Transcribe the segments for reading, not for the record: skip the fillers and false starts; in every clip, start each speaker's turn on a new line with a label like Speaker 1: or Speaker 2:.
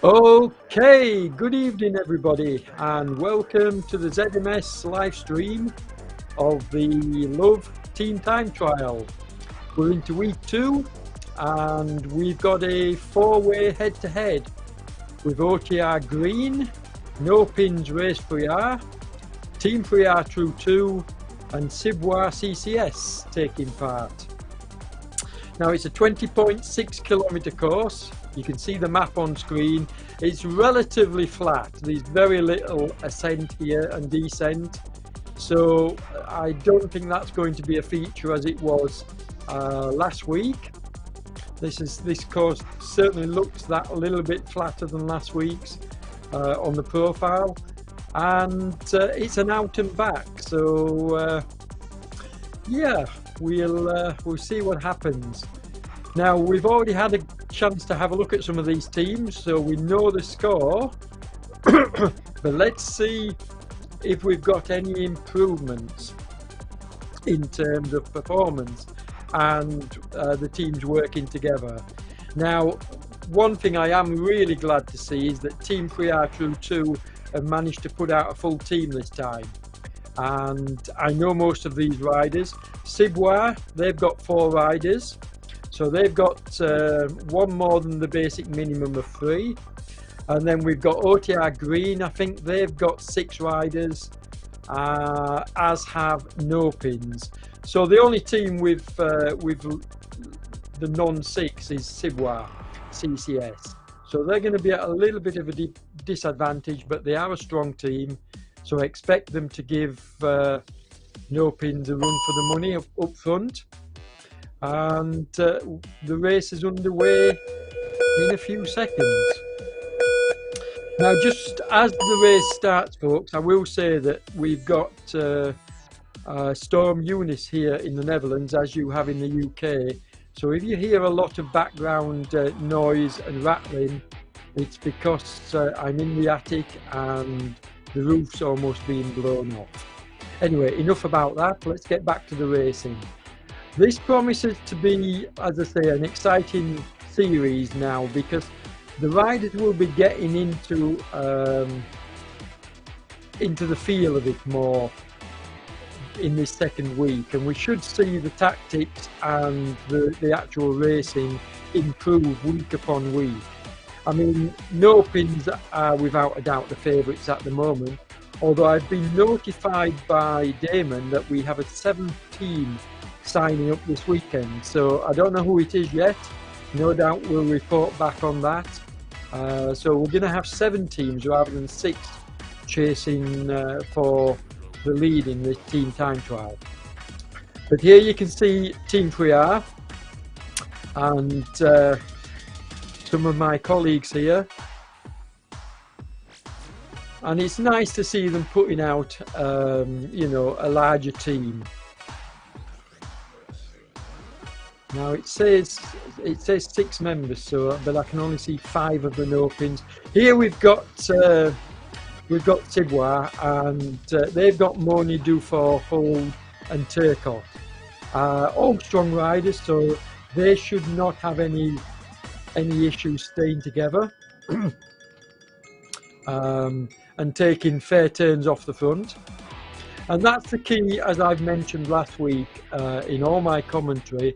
Speaker 1: Okay, good evening everybody, and welcome to the ZMS live stream of the Love Team Time Trial. We're into week 2 and we've got a 4-way head-to-head with OTR Green, No Pins Race 3R, Team 3R True 2 and Cibois CCS taking part. Now it's a 20.6 kilometre course. You can see the map on screen. It's relatively flat. There's very little ascent here and descent. So I don't think that's going to be a feature as it was last week. This course certainly looks that a little bit flatter than last week's on the profile. And it's an out and back. So yeah, we'll see what happens. Now we've already had a chance to have a look at some of these teams, so we know the score. But let's see if we've got any improvements in terms of performance and the teams working together. Now, one thing I am really glad to see is that Team 3R True 2 have managed to put out a full team this time. And I know most of these riders. Cibois, they've got 4 riders, so they've got one more than the basic minimum of 3. And then we've got OTR Green, I think they've got 6 riders, as have No Pins. So the only team with the non-6 is Cibois CCS. So they're going to be at a little bit of a disadvantage, but they are a strong team. So I expect them to give No Pins a run for the money up front. And the race is underway in a few seconds. Now, just as the race starts, folks, I will say that we've got Storm Eunice here in the Netherlands, as you have in the UK. So if you hear a lot of background noise and rattling, it's because I'm in the attic and the roof's almost being blown off. Anyway, enough about that. Let's get back to the racing. This promises to be, as I say, an exciting series now, because the riders will be getting into the feel of it more in this second week, and we should see the tactics and the actual racing improve week upon week. I mean, No Pins are without a doubt the favourites at the moment, although I've been notified by Damon that we have a 7th team signing up this weekend, so I don't know who it is yet. No doubt we'll report back on that. So we're going to have 7 teams rather than 6 chasing for the lead in this team time trial. But here you can see Team 3R and some of my colleagues here, and it's nice to see them putting out you know, a larger team. Now it says 6 members, so but I can only see 5 of the No Pins. Here we've got Cibois, and they've got Moni, Dufour, Hold and Turcotte. All strong riders, so they should not have any issues staying together and taking fair turns off the front. And that's the key, as I've mentioned last week in all my commentary.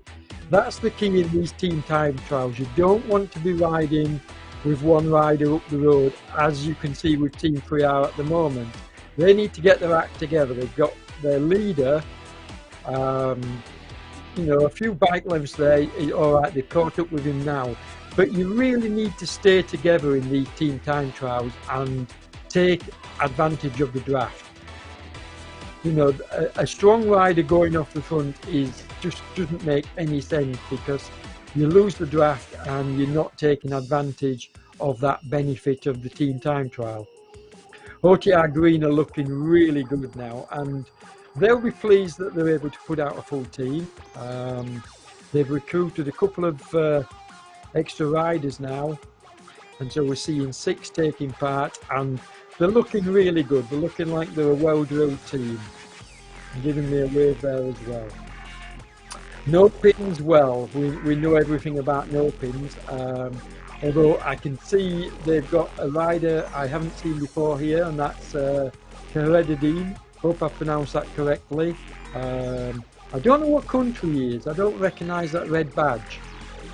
Speaker 1: That's the key in these team time trials. You don't want to be riding with one rider up the road, as you can see with Team 3R at the moment. They need to get their act together. They've got their leader, you know, a few bike lengths there. All right, they've caught up with him now. But you really need to stay together in these team time trials and take advantage of the draft. You know, a strong rider going off the front just doesn't make any sense, because you lose the draft and you're not taking advantage of that benefit of the team time trial. OTR Green are looking really good now, and they'll be pleased that they're able to put out a full team. They've recruited a couple of extra riders now, and so we're seeing 6 taking part, and they're looking really good. They're looking like they're a well-drilled team. I'm giving me a wave there as well. No Pins, well, we know everything about No Pins. although I can see they've got a rider I haven't seen before here, and that's Keredadine. Hope I pronounced that correctly. I don't know what country he is. I don't recognise that red badge.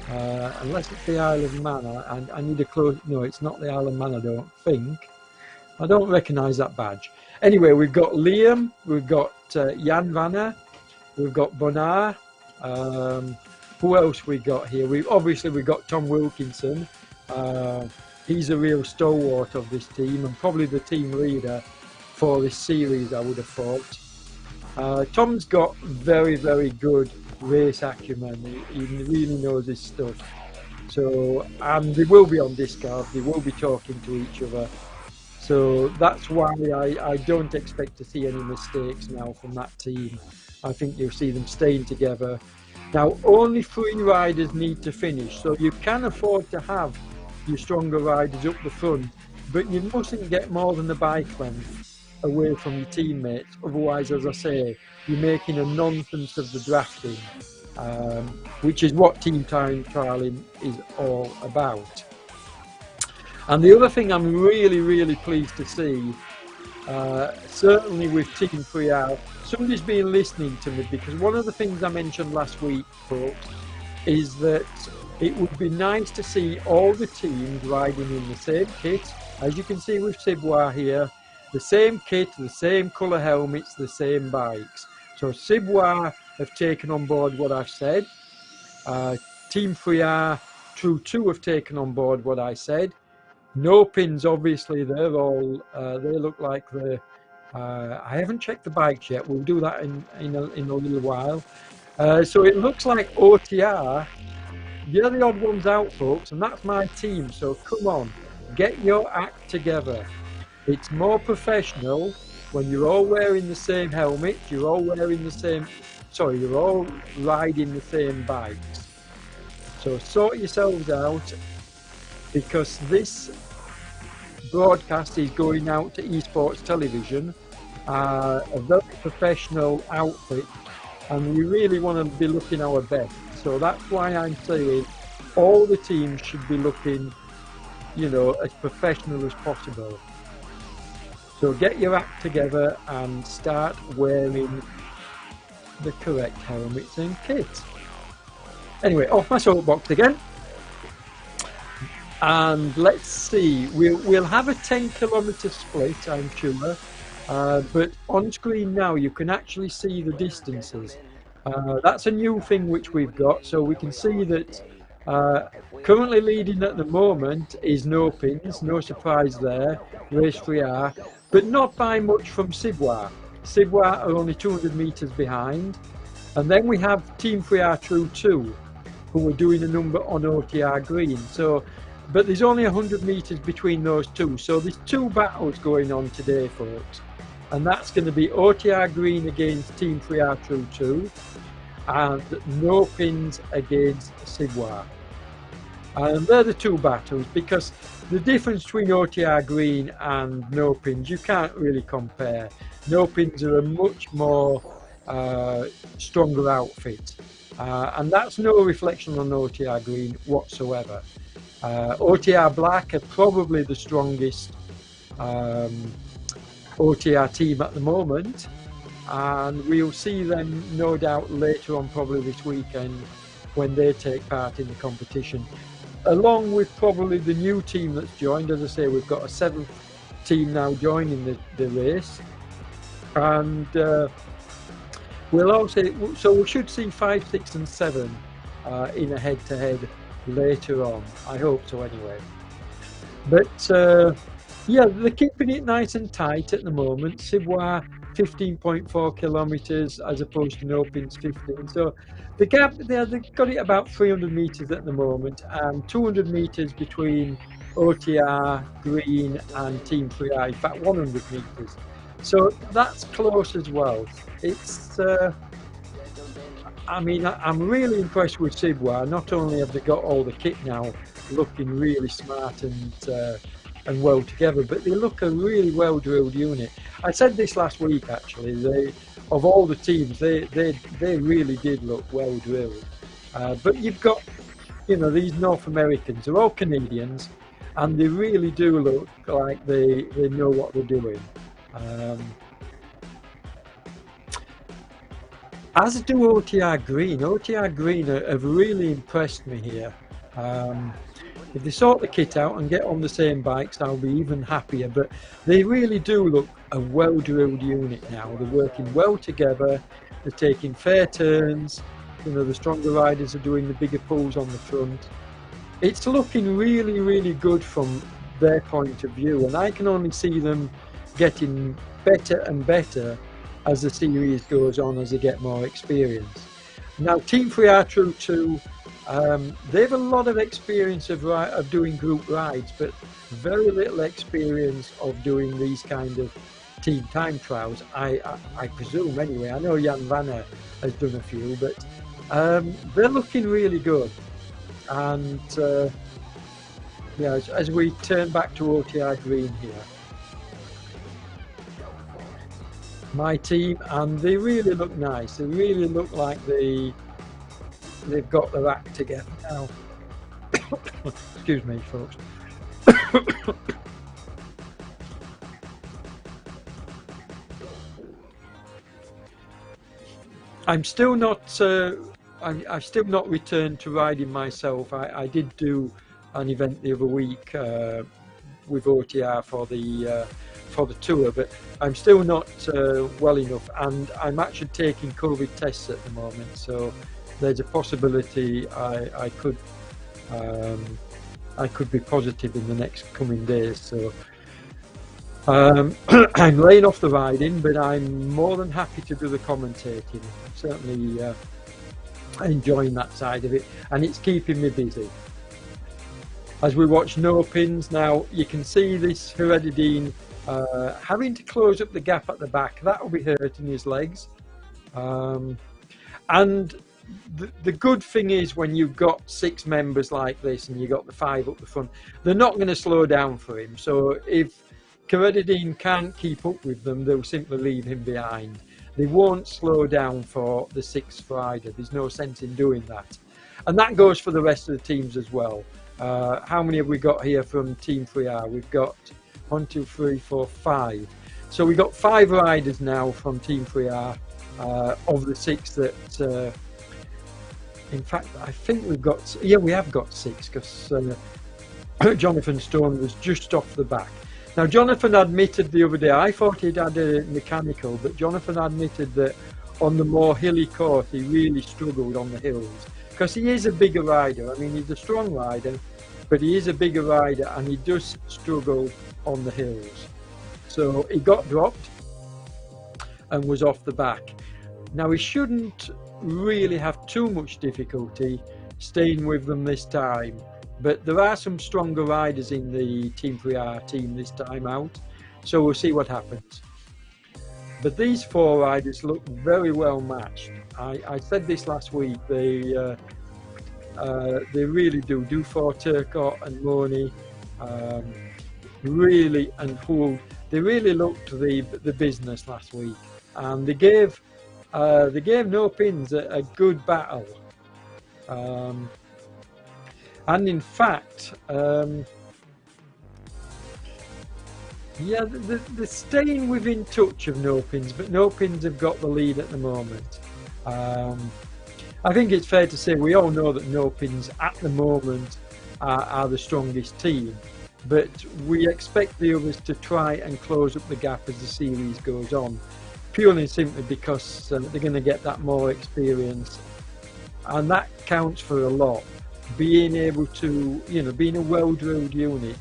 Speaker 1: Unless it's the Isle of Man, and I need a close. No, it's not the Isle of Man, I don't think. I don't recognise that badge. Anyway, we've got Liam, we've got Jan Vanna, we've got Bonar. Who else we got here? We've got Tom Wilkinson. He's a real stalwart of this team and probably the team leader for this series, I would have thought. Tom's got very, very good race acumen. He really knows his stuff. So, and they will be on discard. They will be talking to each other. So that's why I don't expect to see any mistakes now from that team. I think you'll see them staying together. Now, only 3 riders need to finish, so you can afford to have your stronger riders up the front, but you mustn't get more than the bike length away from your teammates. Otherwise, as I say, you're making a nonsense of the drafting, which is what team time trialing is all about. And the other thing I'm really, really pleased to see, certainly with Team 3R, somebody's been listening to me, because one of the things I mentioned last week, folks, is that it would be nice to see all the teams riding in the same kit. As you can see with Cibois here, the same kit, the same colour helmets, the same bikes. So Cibois have taken on board what I've said. Team 3R, True 2 have taken on board what I said. No pins, obviously, they're all, they look like they're, I haven't checked the bikes yet. We'll do that in a little while. So it looks like OTR, you're the odd ones out, folks, and that's my team. So come on, get your act together. It's more professional when you're all wearing the same helmet, you're all wearing the same, sorry, you're all riding the same bikes. So sort yourselves out, because this broadcast is going out to esports television, a very professional outfit, and we really want to be looking our best. So that's why I'm saying all the teams should be looking, you know, as professional as possible. So get your act together and start wearing the correct helmets and kits. Anyway, off my soapbox again. And let's see, we'll have a 10-kilometre split, I'm sure, but on screen now you can actually see the distances. That's a new thing which we've got, so we can see that currently leading at the moment is No Pins, no surprise there, Race 3R, but not by much from Cibois. Cibois are only 200 metres behind, and then we have Team 3R True 2, who are doing a number on OTR Green. So, but there's only 100 metres between those two, so there's 2 battles going on today, folks, and that's going to be OTR Green against Team 3R True 2 and No Pins against Cibois. And they're the 2 battles, because the difference between OTR Green and No Pins, you can't really compare. No Pins are a much more stronger outfit, and that's no reflection on OTR Green whatsoever. OTR Black are probably the strongest OTR team at the moment, and we'll see them no doubt later on, probably this weekend, when they take part in the competition, along with probably the new team that's joined. As I say, we've got a 7th team now joining the race, and we'll also, so we should see 5, 6 and 7 in a head-to-head later on. I hope so anyway. But yeah, they're keeping it nice and tight at the moment. Cibois 15.4 kilometres as opposed to No Pins 15. So the gap there, they've got it about 300 metres at the moment, and 200 metres between OTR Green and Team 3R. In fact, 100 metres. So that's close as well. It's I mean, I'm really impressed with Cibois. Not only have they got all the kit now looking really smart and well together, but they look a really well drilled unit. I said this last week actually. They, of all the teams, they really did look well drilled. But you've got you know, these North Americans are all Canadians, and they really do look like they know what they're doing. Um, as do OTR Green. OTR Green have really impressed me here. Um, if they sort the kit out and get on the same bikes, I'll be even happier. But they really do look a well-drilled unit now. They're working well together. They're taking fair turns. You know, the stronger riders are doing the bigger pulls on the front. It's looking really, really good from their point of view, and I can only see them getting better and better as the series goes on, as they get more experience. Now, Team 3R True 2, they have a lot of experience of doing group rides, but very little experience of doing these kind of team time trials. I presume anyway. I know Jan Vanner has done a few, but they're looking really good. And yeah, as we turn back to OTR Green here, my team, and they really look nice. They really look like they've got their act together now. Excuse me, folks. I'm still not. I've still not returned to riding myself. I did do an event the other week with OTR for the tour, but I'm still not well enough, and I'm actually taking COVID tests at the moment. So there's a possibility I could be positive in the next coming days. So I'm laying off the riding, but I'm more than happy to do the commentating. I'm certainly enjoying that side of it, and it's keeping me busy. As we watch No Pins now, you can see this Heredidine having to close up the gap at the back. That will be hurting his legs. And the good thing is, when you've got 6 members like this and you've got the 5 up the front, they're not going to slow down for him. So if Heredidine can't keep up with them, they'll simply leave him behind. They won't slow down for the 6th rider. There's no sense in doing that. And that goes for the rest of the teams as well. How many have we got here from Team 3R? We've got 1, 2, 3, 4, 5. So we've got 5 riders now from Team 3R of the 6 that, in fact, I think we've got, yeah, we have got 6, because Jonathan Stone was just off the back. Now, Jonathan admitted the other day, I thought he'd had a mechanical, but Jonathan admitted that on the more hilly course, he really struggled on the hills, because he is a bigger rider. I mean, he's a strong rider, but he is a bigger rider, and he does struggle on the hills. So he got dropped and was off the back. Now, he shouldn't really have too much difficulty staying with them this time, but there are some stronger riders in the Team 3R team this time out, so we'll see what happens. But these 4 riders look very well matched. I said this last week, they really do for Turcotte and Moni, really, and Hull. They really looked the business last week, and they gave No Pins a good battle. And in fact, yeah, they're staying within touch of No Pins, but No Pins have got the lead at the moment. I think it's fair to say we all know that No Pins at the moment are the strongest team, but we expect the others to try and close up the gap as the series goes on, purely and simply because they're going to get that more experience, and that counts for a lot. Being able to, being a well-drilled unit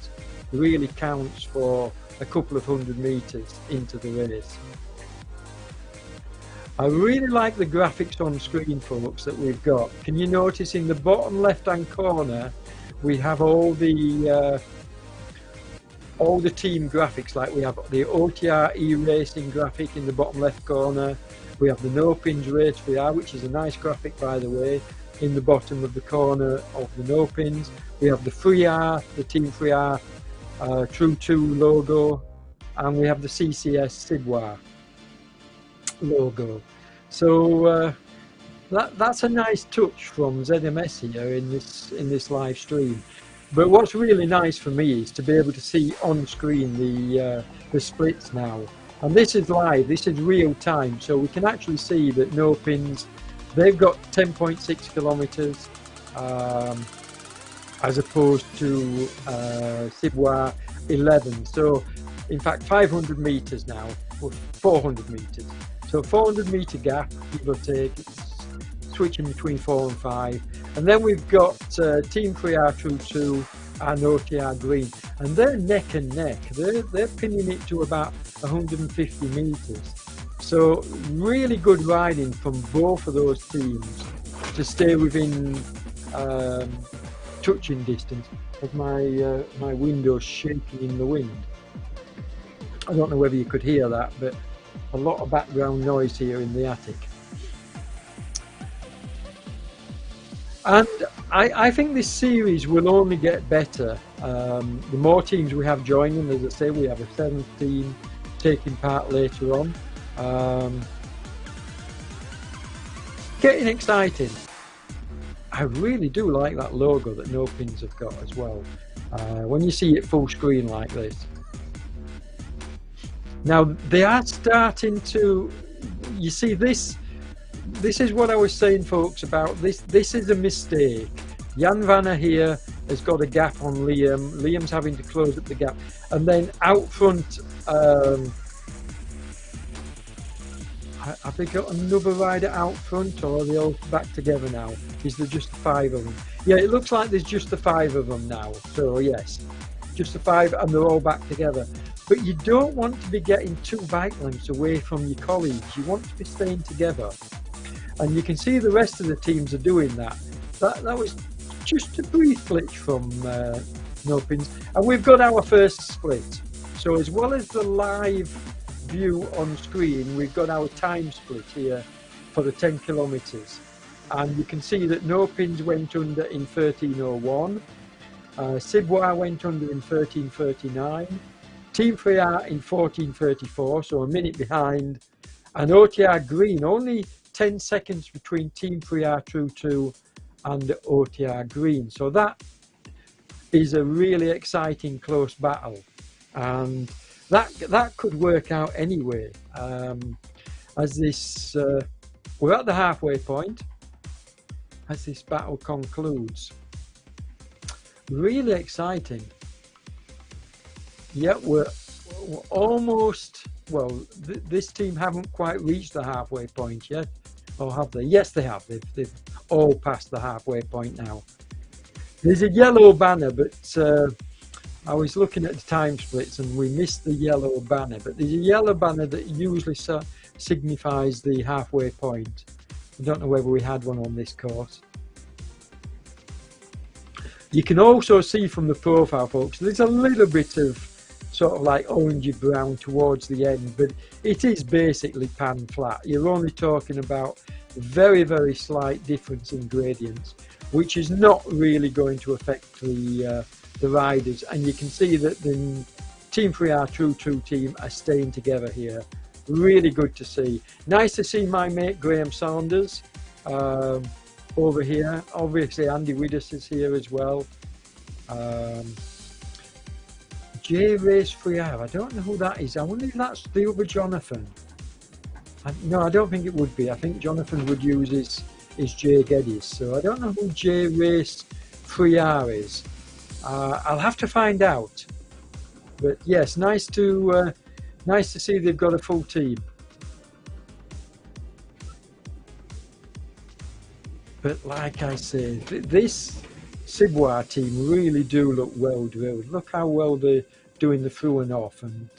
Speaker 1: really counts for a couple of 100 meters into the race. I really like the graphics on screen, folks, that we've got. Can you notice in the bottom left-hand corner we have all the team graphics? Like we have the OTR e-racing graphic in the bottom left corner. We have the No Pins Race 3R, which is a nice graphic, by the way, in the bottom of the corner of the No Pins. We have the 3R, the Team 3R True 2 logo, and we have the CCS Sidwar logo. So that's a nice touch from ZMS here in this live stream. But what's really nice for me is to be able to see on screen the splits now. And this is live, this is real time, so we can actually see that No Pins, they've got 10.6 kilometers as opposed to Ciboire 11. So in fact 500 meters now, or 400 meters. So 400 meter gap, give or take, it's switching between 4 and 5. And then we've got Team 3R True 2 and OTR Green, and they're neck and neck. They're pinning it to about 150 meters. So really good riding from both of those teams to stay within touching distance. As my window's shaking in the wind. I don't know whether you could hear that, but a lot of background noise here in the attic. And I think this series will only get better. The more teams we have joining, as I say, we have a 7th team taking part later on. Getting exciting. I really do like that logo that No Pins have got as well. When you see it full screen like this. Now they are starting to, you see this is what I was saying, folks, about this. This is a mistake. Jan Vanner here has got a gap on Liam. Liam's having to close up the gap. And then out front, have they got another rider out front, or are they all back together now? Is there just the 5 of them? Yeah, it looks like there's just the 5 of them now. So yes, just the 5, and they're all back together. But you don't want to be getting 2 bike lengths away from your colleagues. You want to be staying together. And you can see the rest of the teams are doing that. That was just a brief glitch from No Pins. And we've got our first split. So as well as the live view on screen, we've got our time split here for the 10 kilometers. And you can see that No Pins went under in 13:01. Ciboire went under in 13:39. Team 3R in 14:34, so a minute behind. And OTR Green, only 10 seconds between Team 3R True 2 and OTR Green. So that is a really exciting close battle. And that could work out anyway. As this, we're at the halfway point as this battle concludes. Really exciting. Yeah, we're almost, well, this team haven't quite reached the halfway point yet, or have they? Yes, they have. They've all passed the halfway point now. There's a yellow banner, but I was looking at the time splits and we missed the yellow banner, but there's a yellow banner that usually signifies the halfway point. I don't know whether we had one on this course. You can also see from the profile, folks, there's a little bit of sort of like orangey brown towards the end, but it is basically pan flat. You're only talking about very, very slight difference in gradients, which is not really going to affect the riders. And you can see that the Team 3R True 2 team are staying together here. Really good to see. Nice to see my mate Graham Saunders over here. Obviously Andy Widders is here as well. J Race 3R, I don't know who that is. I wonder if that's the other Jonathan. No, I don't think it would be. I think Jonathan would use his J Geddes. So I don't know who J Race 3R is. I'll have to find out. But yes, nice to see they've got a full team. But like I say, this Ciboire team really do look well drilled. Look how well they're doing the through and off, and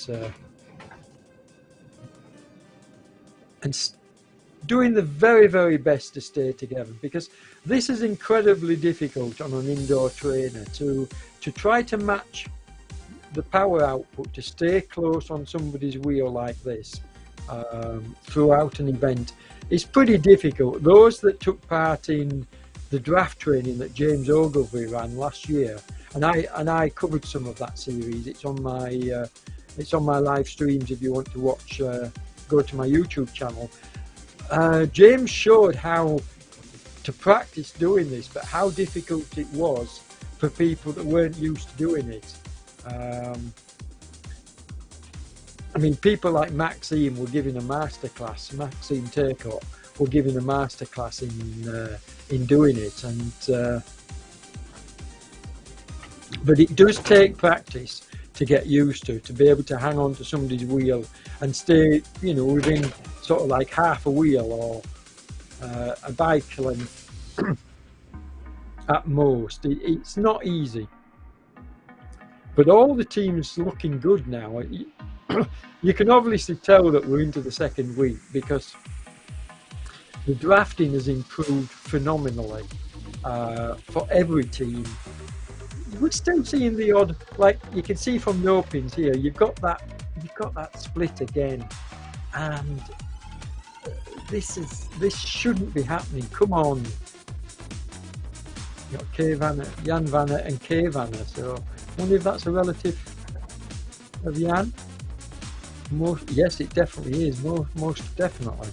Speaker 1: doing the very, very best to stay together, because this is incredibly difficult on an indoor trainer to try to match the power output, to stay close on somebody's wheel like this throughout an event. It's pretty difficult. Those that took part in the draft training that James Ogilvie ran last year, and I covered some of that series. It's on my live streams if you want to watch. Go to my YouTube channel. James showed how to practice doing this, but how difficult it was for people that weren't used to doing it. I mean, people like Maxime were giving a masterclass. Maxime Turcot were giving a masterclass in doing it, and but it does take practice to get used to be able to hang on to somebody's wheel and stay, you know, within sort of like half a wheel or a bike length at most. It's not easy, but all the teams looking good now. You can obviously tell that we're into the second week because the drafting has improved phenomenally for every team. We're still seeing the odd, like you can see from no pins here, you've got that split again, and this shouldn't be happening. Come on. You've got Jan Vanner and Kay Vanner, so I wonder if that's a relative of Jan. Yes, it definitely is, most definitely.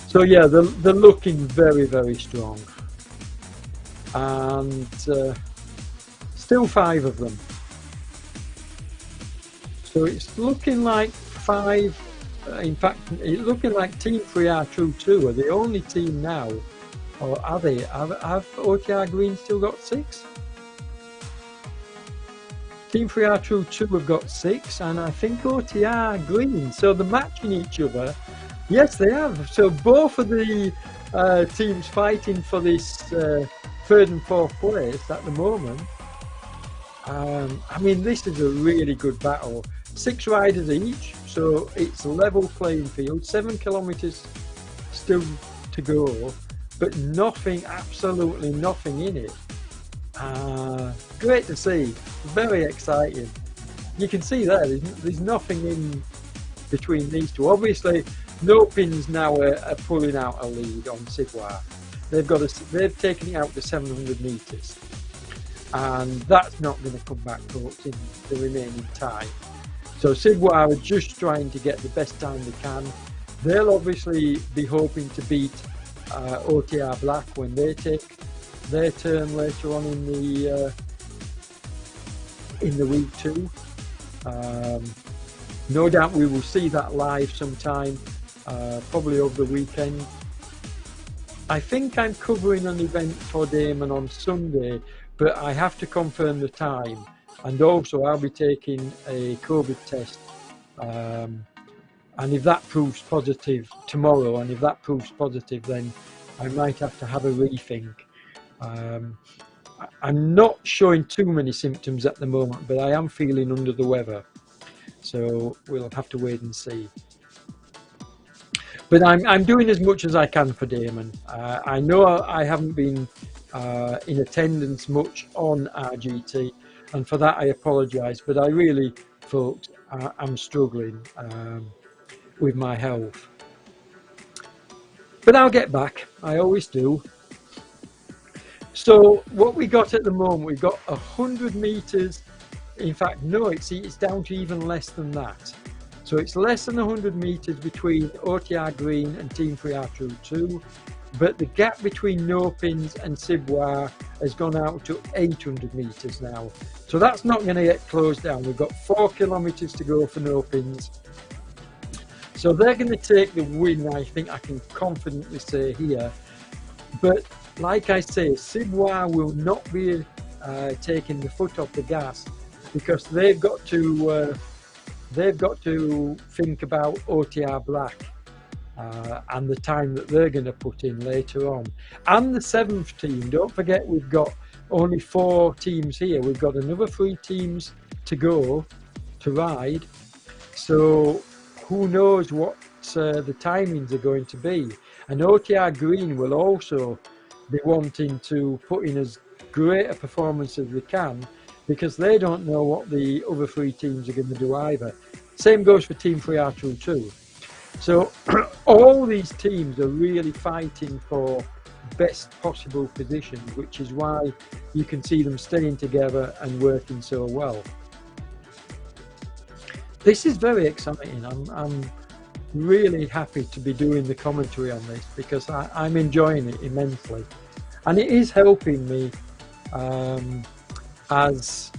Speaker 1: So yeah, they're looking very, very strong. And still 5 of them. So it's looking like 5, in fact, it's looking like Team 3R True 2 are the only team now, or are they? Have OTR Green still got 6? Team 3R True 2 have got 6, and I think OTR Green, so they're matching each other. Yes, they have. So both of the teams fighting for this 3rd and 4th place at the moment. I mean, this is a really good battle. 6 riders each, so it's a level playing field. 7 kilometers still to go, but nothing, absolutely nothing in it. Great to see, very exciting. You can see there, there's nothing in between these two. Obviously, No Pins now are pulling out a lead on Ciboire. They've taken it out to 700 metres, and that's not going to come back, folks, in the remaining time. So Ciboire are just trying to get the best time they can. They'll obviously be hoping to beat OTR Black when they take their turn later on in the week 2. No doubt we will see that live sometime, probably over the weekend. I think I'm covering an event for Damon on Sunday, but I have to confirm the time, and also I'll be taking a COVID test, and if that proves positive tomorrow, and if that proves positive, then I might have to have a rethink. I'm not showing too many symptoms at the moment, but I am feeling under the weather, so we'll have to wait and see. But I'm doing as much as I can for Damon. I know I haven't been in attendance much on RGT, and for that I apologise, but I really, folks, I'm struggling with my health. But I'll get back, I always do. So what we got at the moment, we've got 100 metres. In fact, no, it's down to even less than that. So it's less than 100 metres between OTR Green and Team 3R True 2, but the gap between No Pins and Ciboire has gone out to 800 metres now. So that's not going to get closed down. We've got 4 kilometres to go for No Pins. So they're going to take the win, I think I can confidently say here. But like I say, Ciboire will not be taking the foot off the gas, because they've got to think about OTR Black and the time that they're going to put in later on. And the 7th team, don't forget, we've got only 4 teams here. We've got another 3 teams to go to ride. So who knows what the timings are going to be. And OTR Green will also be wanting to put in as great a performance as they can, because they don't know what the other 3 teams are going to do either. Same goes for Team 3R True 2. So all these teams are really fighting for best possible positions, which is why you can see them staying together and working so well. This is very exciting. really happy to be doing the commentary on this because I'm enjoying it immensely, and it is helping me as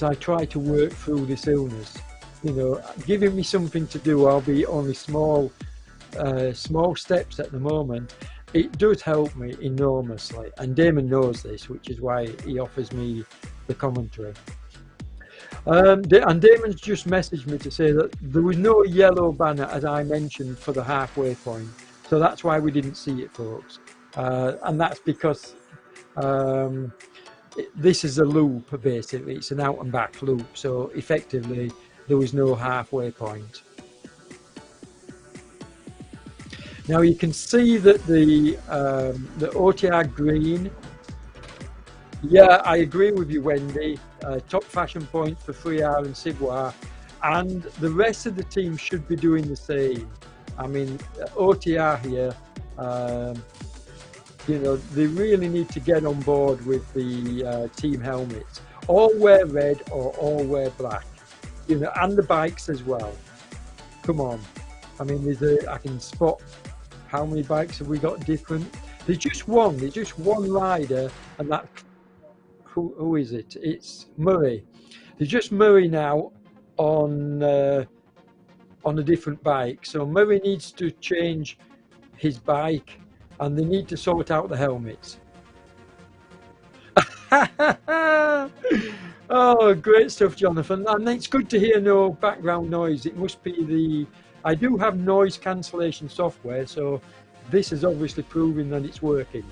Speaker 1: I try to work through this illness. You know, giving me something to do, albeit only small steps at the moment. It does help me enormously, and Damon knows this, which is why he offers me the commentary. And Damon's just messaged me to say that there was no yellow banner, as I mentioned, for the halfway point. So that's why we didn't see it, folks. And that's because this is a loop, basically. It's an out and back loop. So effectively, there was no halfway point. Now you can see that the OTR green. Yeah, I agree with you, Wendy. Top fashion points for 3R and Ciboire, and the rest of the team should be doing the same. I mean, OTR here, you know, they really need to get on board with the team helmets. All wear red or all wear black, you know, and the bikes as well. Come on. I mean, I can spot how many bikes have we got different. There's just one rider, and that. Who is it? It's Murray. There's just Murray now on a different bike. So Murray needs to change his bike, and they need to sort out the helmets. Oh, great stuff, Jonathan. And it's good to hear no background noise. It must be I do have noise cancellation software, so this is obviously proving that it's working.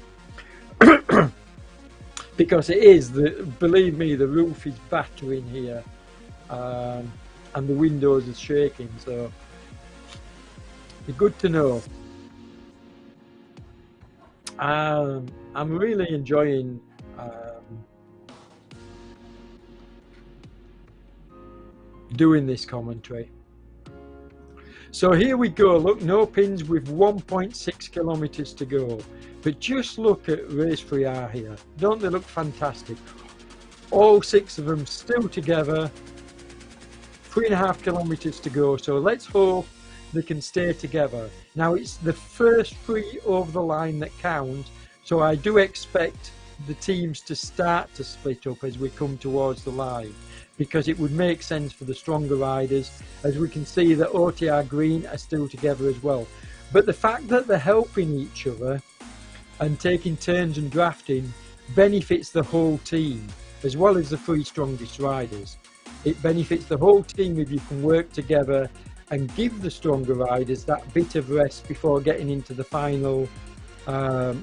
Speaker 1: Because it is, believe me, the roof is battering here, and the windows are shaking, so it's good to know. I'm really enjoying doing this commentary. So here we go. Look, no pins with 1.6 kilometers to go. But just look at Race 3R here. Don't they look fantastic? All 6 of them still together. 3.5 kilometers to go. So let's hope they can stay together. Now it's the first 3 over the line that count. So I do expect the teams to start to split up as we come towards the line, because it would make sense for the stronger riders. As we can see, the OTR green are still together as well. But the fact that they're helping each other and taking turns and drafting benefits the whole team, as well as the 3 strongest riders. It benefits the whole team if you can work together and give the stronger riders that bit of rest before getting into the final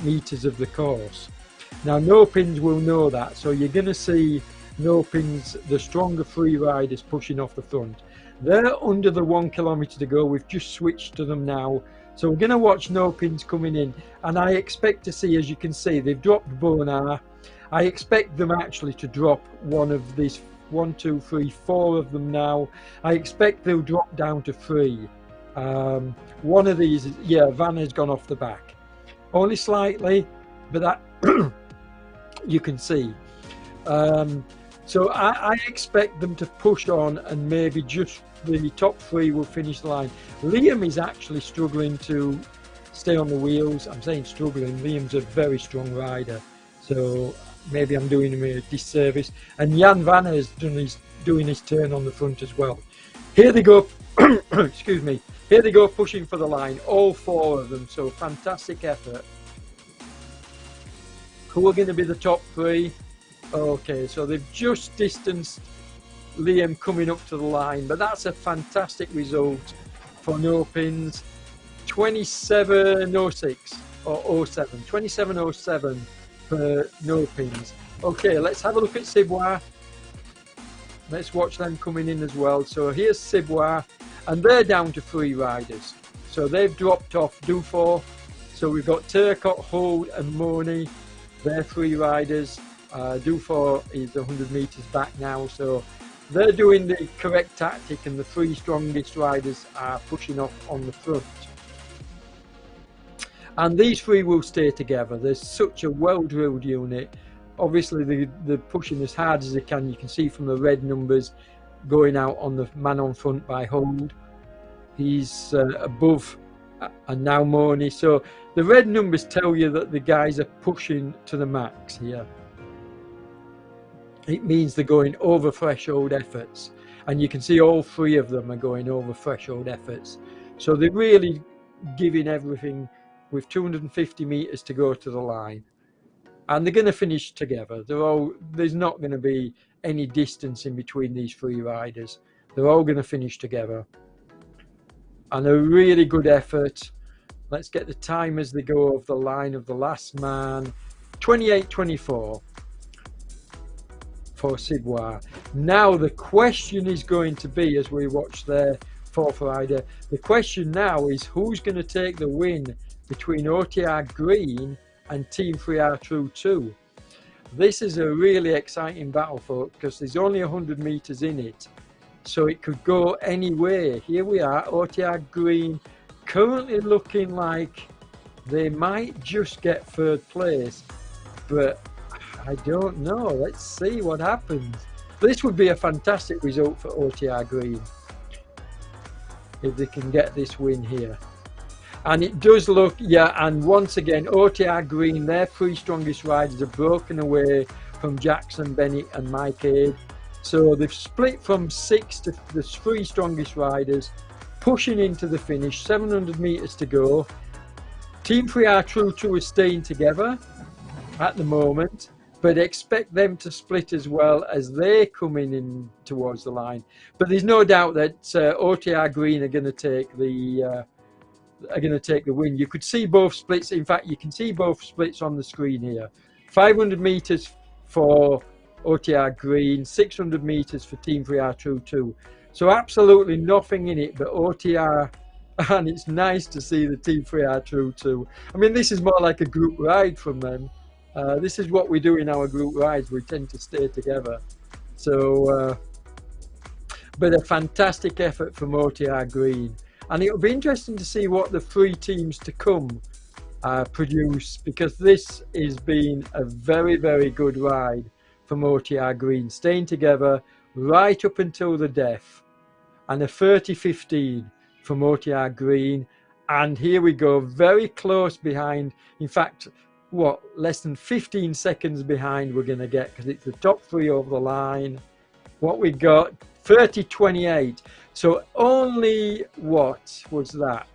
Speaker 1: meters of the course. Now, no pins will know that, so you're going to see no pins, the stronger 3 riders pushing off the front. They're under the 1 kilometer to go. We've just switched to them now. So we're going to watch no pins coming in, and I expect to see, as you can see, they've dropped Bonar. I expect them actually to drop one of these, 1, 2, 3, 4 of them now. I expect they'll drop down to 3. One of these, yeah, Van has gone off the back. Only slightly, but that you can see. So I expect them to push on, and maybe just the top 3 will finish the line. Liam is actually struggling to stay on the wheels. I'm saying struggling. Liam's a very strong rider, so maybe I'm doing him a disservice. And Jan Vanna is doing his turn on the front as well. Here they go. Excuse me. Here they go, pushing for the line. All 4 of them. So fantastic effort. Who are going to be the top 3? Okay, so they've just distanced Liam coming up to the line, but that's a fantastic result for no pins. 27.06 or 07, 27.07 for no pins. Okay, let's have a look at Ciboire. Let's watch them coming in as well. So here's Ciboire, and they're down to 3 riders. So they've dropped off Dufour. So we've got Turcotte, Hold and Moni. They're 3 riders. Dufour is 100 meters back now, so they're doing the correct tactic, and the 3 strongest riders are pushing off on the front. And these 3 will stay together. There's such a well-drilled unit. Obviously, they're pushing as hard as they can. You can see from the red numbers, going out on the man on front by hold. He's above and now Moni. So the red numbers tell you that the guys are pushing to the max here. It means they're going over threshold efforts. And you can see all three of them are going over threshold efforts. So they're really giving everything with 250 meters to go to the line. And they're going to finish together. There's not going to be any distance in between these three riders. They're all going to finish together. And a really good effort. Let's get the time as they go over the line of the last man. 28:24 for Sibois. Now the question is going to be, as we watch their fourth rider, the question now is who's going to take the win between OTR Green and Team 3R True 2. This is a really exciting battle, folks, because there's only 100 meters in it. So it could go any way. Here we are, OTR Green currently looking like they might just get third place, but I don't know. Let's see what happens. This would be a fantastic result for OTR Green if they can get this win here. And it does look, yeah, and once again, OTR Green, their three strongest riders have broken away from Jackson, Bennett and Mike Aid. So they've split from 6 to the three strongest riders, pushing into the finish, 700 meters to go. Team 3R True 2 is staying together at the moment, but expect them to split as well as they come in towards the line. But there's no doubt that OTR Green are going to take the win. You could see both splits. In fact, you can see both splits on the screen here. 500 meters for OTR Green, 600 meters for Team 3R True 2. So absolutely nothing in it but OTR, and it's nice to see the Team 3R True 2. I mean, this is more like a group ride from them. This is what we do in our group rides. We tend to stay together. So, but a fantastic effort from OTR Green. And it'll be interesting to see what the three teams to come produce, because this has been a very, very good ride from OTR Green, staying together right up until the death. And a 30:15 from OTR Green. And here we go, very close behind. In fact, what, less than 15 seconds behind we're going to get, because it's the top three over the line. What we got, 30:28. So only, what was that?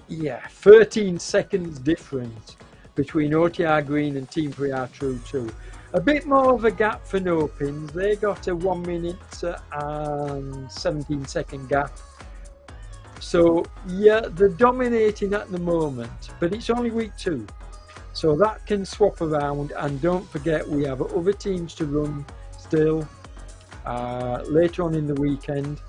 Speaker 1: 13 seconds difference between OTR Green and Team 3R True 2. A bit more of a gap for No Pins. They got a 1 minute and 17-second gap. So yeah, they're dominating at the moment, but it's only week 2. So that can swap around, and don't forget we have other teams to run still later on in the weekend.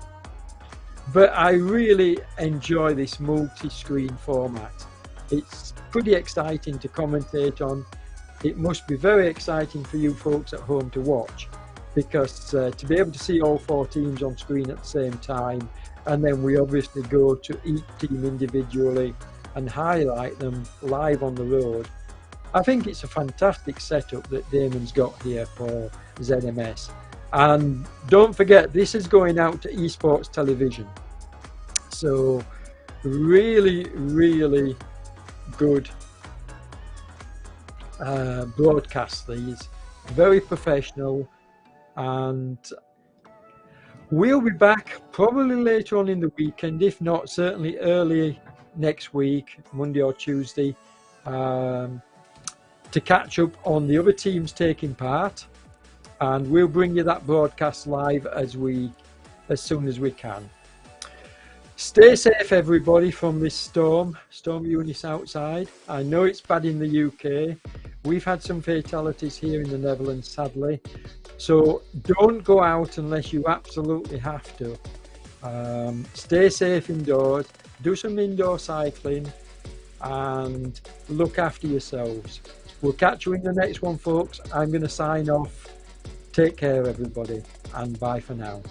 Speaker 1: But I really enjoy this multi-screen format. It's pretty exciting to commentate on. It must be very exciting for you folks at home to watch, because to be able to see all 4 teams on screen at the same time, and then we obviously go to each team individually and highlight them live on the road. I think it's a fantastic setup that Damon's got here for ZMS. And don't forget, this is going out to esports television. So really, really good broadcast these. Very professional. And we'll be back probably later on in the weekend, if not certainly early next week, Monday or Tuesday, to catch up on the other teams taking part, and we'll bring you that broadcast live as soon as we can. Stay safe, everybody, from this storm Eunice outside. I know it's bad in the UK. We've had some fatalities here in the Netherlands, sadly. So don't go out unless you absolutely have to. Stay safe indoors, do some indoor cycling, and look after yourselves. We'll catch you in the next one, folks. I'm going to sign off. Take care, everybody, and bye for now.